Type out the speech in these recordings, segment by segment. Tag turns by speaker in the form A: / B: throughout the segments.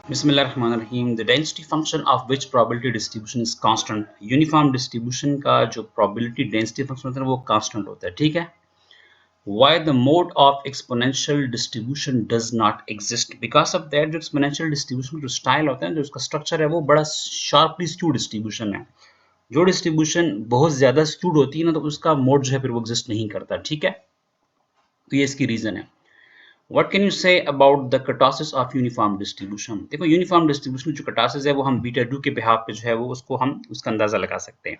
A: बिस्मिल्लाहिर्रहमानिर्रहीम। The density function of which probability distribution is constant. Uniform distribution का जो probability density function होता है वो कांस्टेंट होता है, ठीक है। Why the mode of exponential distribution does not exist? Because of that जो exponential distribution जो स्टाइल होता है, जो उसका स्ट्रक्चर है, वो बड़ा शार्पली स्क्यूड डिस्ट्रीब्यूशन है। जो डिस्ट्रीब्यूशन बहुत ज्यादा स्क्यूड होती है ना, तो उसका मोड जो है फिर वो एग्जिस्ट नहीं करता, ठीक है। तो ये इसकी रीजन है। What can you say about the kurtosis of uniform distribution? देखो यूनिफॉर्म डिस्ट्रीब्यूशन जो kurtosis है वो हम बीटा 2 के बिहाफ पे जो है वो उसको हम उसका अंदाजा लगा सकते हैं।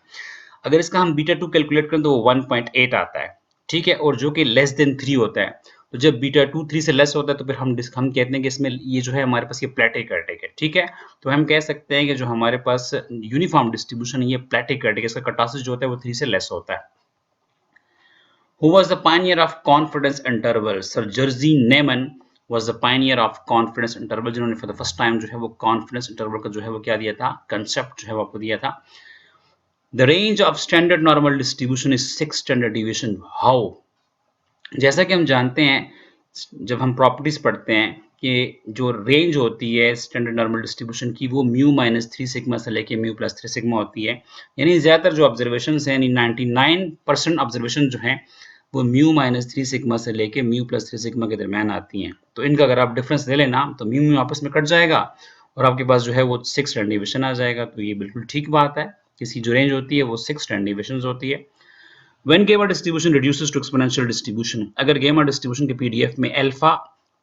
A: अगर इसका हम बीटा 2 कैलकुलेट करें तो वो 1.8 आता है, ठीक है, और जो कि लेस देन 3 होता है। तो जब बीटा 2 3 से लेस होता है तो फिर हम कहते हैं कि इसमें ये जो है हमारे पास ये प्लेटिक है, ठीक है। तो हम कह सकते हैं कि जो हमारे पास यूनिफॉर्म डिस्ट्रीब्यूशन है ये प्लेटिक है, इसका kurtosis जो होता है वो 3 से लेस होता है। Who was the pioneer of confidence interval? Sir Jerzy Neyman was the pioneer of confidence interval, जिन्होंने for the first time जो है वो confidence interval का जो है वो क्या दिया था, concept जो है वो आपको दिया था। The range of standard normal distribution is 6 standard deviation. How? जैसा कि हम जानते हैं जब हम प्रॉपर्टीज पढ़ते हैं कि जो रेंज होती है स्टैंडर्ड नॉर्मल डिस्ट्रीब्यूशन की वो म्यू माइनस 3 सिग्मा से लेके म्यू प्लस 3 सिग्मा होती है। यानी ज़्यादातर जो ऑब्जर्वेशन हैं, यानी 99% ऑब्जर्वेशन जो हैं वो म्यू माइनस 3 सिग्मा से लेके म्यू प्लस 3 सिग्मा के दरमियान आती हैं। तो इनका अगर आप डिफरेंस ले लेना तो म्यू म्यू आपस में कट जाएगा और आपके पास जो है वो 6 स्टैंडर्ड डिविएशन आ जाएगा। तो ये बिल्कुल ठीक बात है, इसकी जो रेंज होती है वो 6 स्टैंडर्ड डिविएशन होती है। When gamma distribution reduces to exponential distribution, अगर gamma distribution के PDF में अल्फा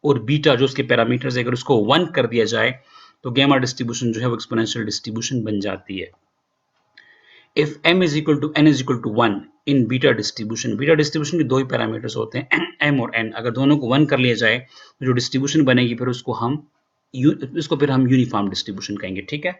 A: और बीटा जो उसके पैरामीटर्स है अगर उसको 1 कर दिया जाए तो gamma distribution जो है वो exponential distribution बन जाती है। If m is equal to n is equal to 1 in beta distribution के दो ही पैरामीटर्स होते हैं m और n, अगर दोनों को 1 कर लिया जाए तो जो डिस्ट्रीब्यूशन बनेगी फिर उसको हम यूनिफॉर्म डिस्ट्रीब्यूशन कहेंगे, ठीक है।